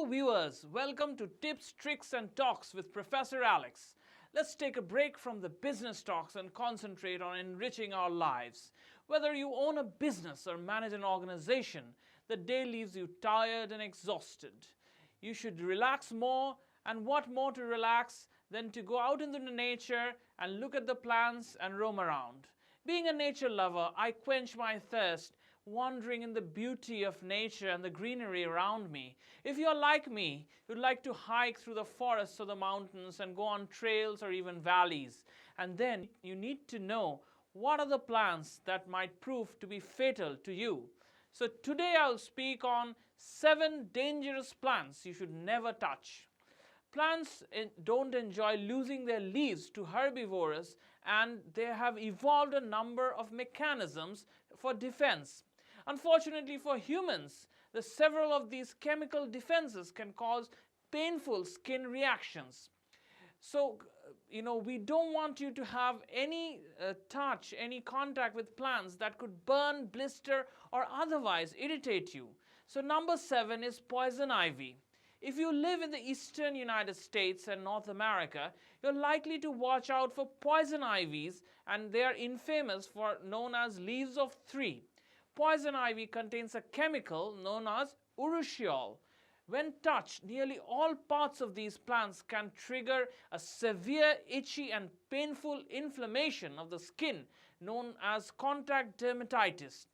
viewers, welcome to Tips, Tricks and Talks with Professor Alex. Let's take a break from the business talks and concentrate on enriching our lives. Whether you own a business or manage an organization, the day leaves you tired and exhausted. You should relax more, and what more to relax than to go out into the nature and look at the plants and roam around. Being a nature lover, I quench my thirst wandering in the beauty of nature and the greenery around me. If you're like me, you'd like to hike through the forests or the mountains and go on trails or even valleys. And then you need to know what are the plants that might prove to be fatal to you. So today I'll speak on 7 dangerous plants you should never touch. Plants don't enjoy losing their leaves to herbivores, and they have evolved a number of mechanisms for defense. Unfortunately for humans, several of these chemical defenses can cause painful skin reactions. So, we don't want you to have any touch, any contact with plants that could burn, blister, or otherwise irritate you. So number 7 is poison ivy. If you live in the eastern United States and North America, you're likely to watch out for poison ivies, and they are infamous for known as leaves of 3. Poison ivy contains a chemical known as urushiol. When touched, nearly all parts of these plants can trigger a severe itchy and painful inflammation of the skin known as contact dermatitis.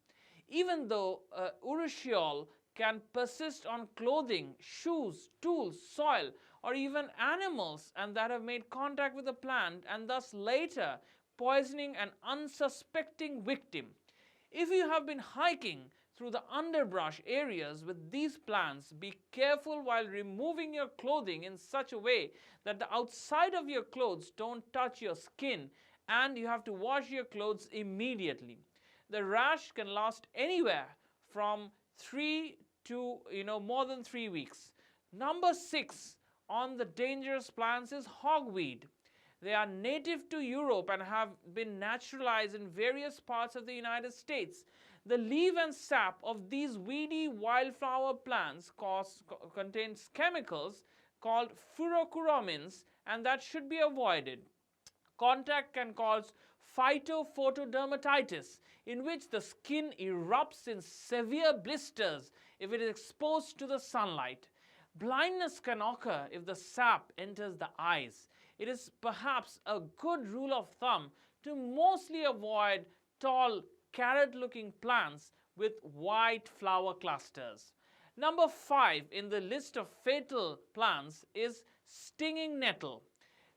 Even though urushiol can persist on clothing, shoes, tools, soil, or even animals and that have made contact with the plant, and thus later poisoning an unsuspecting victim. If you have been hiking through the underbrush areas with these plants, be careful while removing your clothing in such a way that the outside of your clothes don't touch your skin, and you have to wash your clothes immediately. The rash can last anywhere from 3 to more than 3 weeks. Number 6 on the dangerous plants is hogweed. They are native to Europe and have been naturalized in various parts of the United States. The leaf and sap of these weedy wildflower plants contains chemicals called furocuramins, and that should be avoided. Contact can cause phytophotodermatitis, in which the skin erupts in severe blisters if it is exposed to the sunlight. Blindness can occur if the sap enters the eyes. It is perhaps a good rule of thumb to mostly avoid tall, carrot-looking plants with white flower clusters. Number 5 in the list of fatal plants is stinging nettle.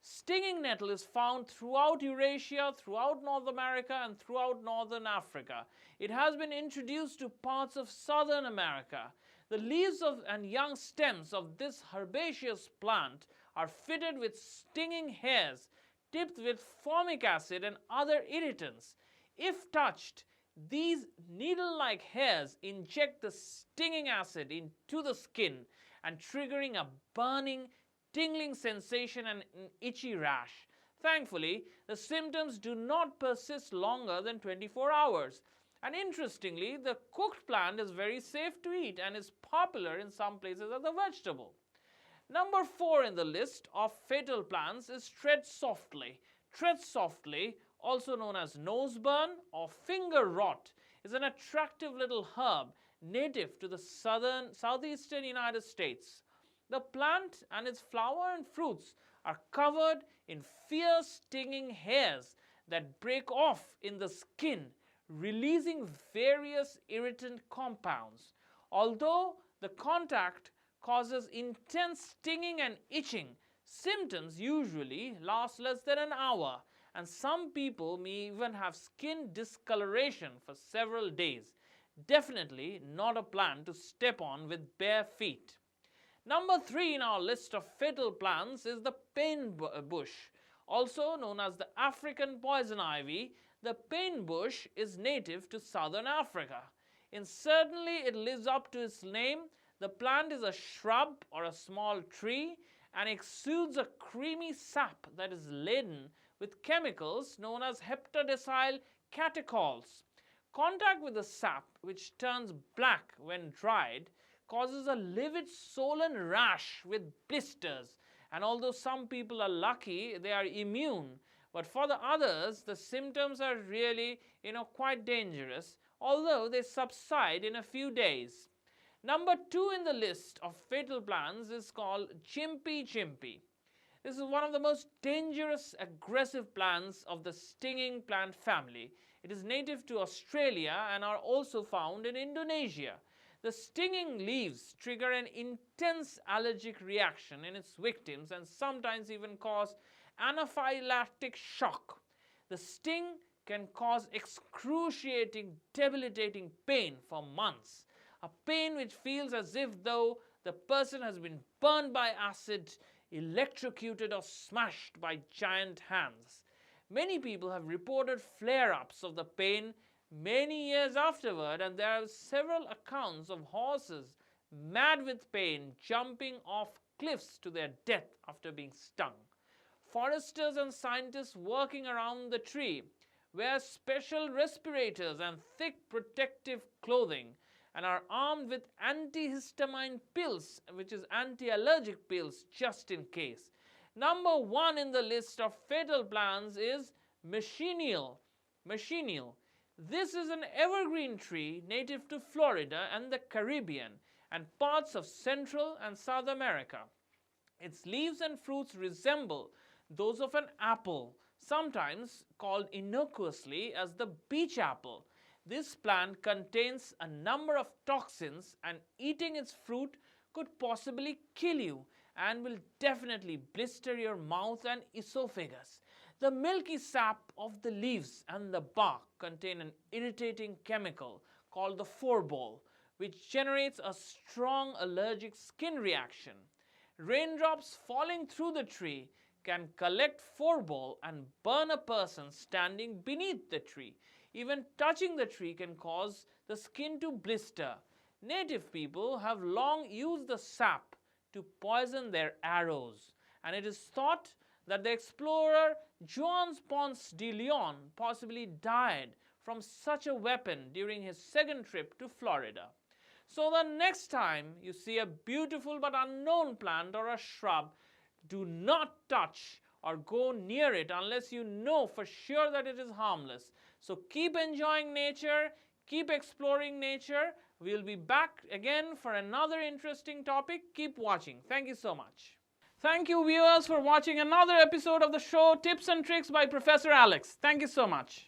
Stinging nettle is found throughout Eurasia, throughout North America, and throughout Northern Africa. It has been introduced to parts of Southern America. The leaves and young stems of this herbaceous plant are fitted with stinging hairs tipped with formic acid and other irritants. If touched, these needle-like hairs inject the stinging acid into the skin and triggering a burning, tingling sensation and an itchy rash. Thankfully, the symptoms do not persist longer than 24 hours. And interestingly, the cooked plant is very safe to eat and is popular in some places as a vegetable. Number 4 in the list of fatal plants is tread softly. Tread softly, also known as noseburn or finger rot, is an attractive little herb native to the southeastern United States. The plant and its flower and fruits are covered in fierce stinging hairs that break off in the skin, releasing various irritant compounds. Although the contact causes intense stinging and itching, symptoms usually last less than an hour, and some people may even have skin discoloration for several days. Definitely not a plant to step on with bare feet. Number 3 in our list of fatal plants is the pain bush. Also known as the African poison ivy, the pain bush is native to southern Africa. Certainly it lives up to its name. The plant is a shrub or a small tree and exudes a creamy sap that is laden with chemicals known as HEPTADECYL catechols. Contact with the sap, which turns black when dried, causes a livid swollen rash with blisters. And although some people are lucky, they are immune. But for the others, the symptoms are really, quite dangerous, although they subside in a few days. Number 2 in the list of fatal plants is called chimpy chimpy. This is one of the most dangerous, aggressive plants of the stinging plant family. It is native to Australia and are also found in Indonesia. The stinging leaves trigger an intense allergic reaction in its victims and sometimes even cause anaphylactic shock. The sting can cause excruciating, debilitating pain for months. A pain which feels as if though the person has been burned by acid, electrocuted or smashed by giant hands. Many people have reported flare-ups of the pain many years afterward, and there are several accounts of horses mad with pain jumping off cliffs to their death after being stung. Foresters and scientists working around the tree wear special respirators and thick protective clothing and are armed with antihistamine pills, which is anti-allergic pills, just in case. Number 1 in the list of fatal plants is MANCHINEEL. MANCHINEEL. This is an evergreen tree native to Florida and the Caribbean and parts of Central and South America. Its leaves and fruits resemble those of an apple, sometimes called innocuously as the beach apple. This plant contains a number of toxins, and eating its fruit could possibly kill you and will definitely blister your mouth and esophagus. The milky sap of the leaves and the bark contain an irritating chemical called the phorbol, which generates a strong allergic skin reaction. Raindrops falling through the tree can collect phorbol and burn a person standing beneath the tree. Even touching the tree can cause the skin to blister. Native people have long used the sap to poison their arrows, and it is thought that the explorer JUAN PONCE de LEÓN possibly died from such a weapon during his second trip to Florida. So the next time you see a beautiful but unknown plant or a shrub, do not touch or go near it unless you know for sure that it is harmless. So keep enjoying nature, keep exploring nature. We'll be back again for another interesting topic. Keep watching. Thank you so much. Thank you, viewers, for watching another episode of the show Tips and Tricks by Professor Alex. Thank you so much.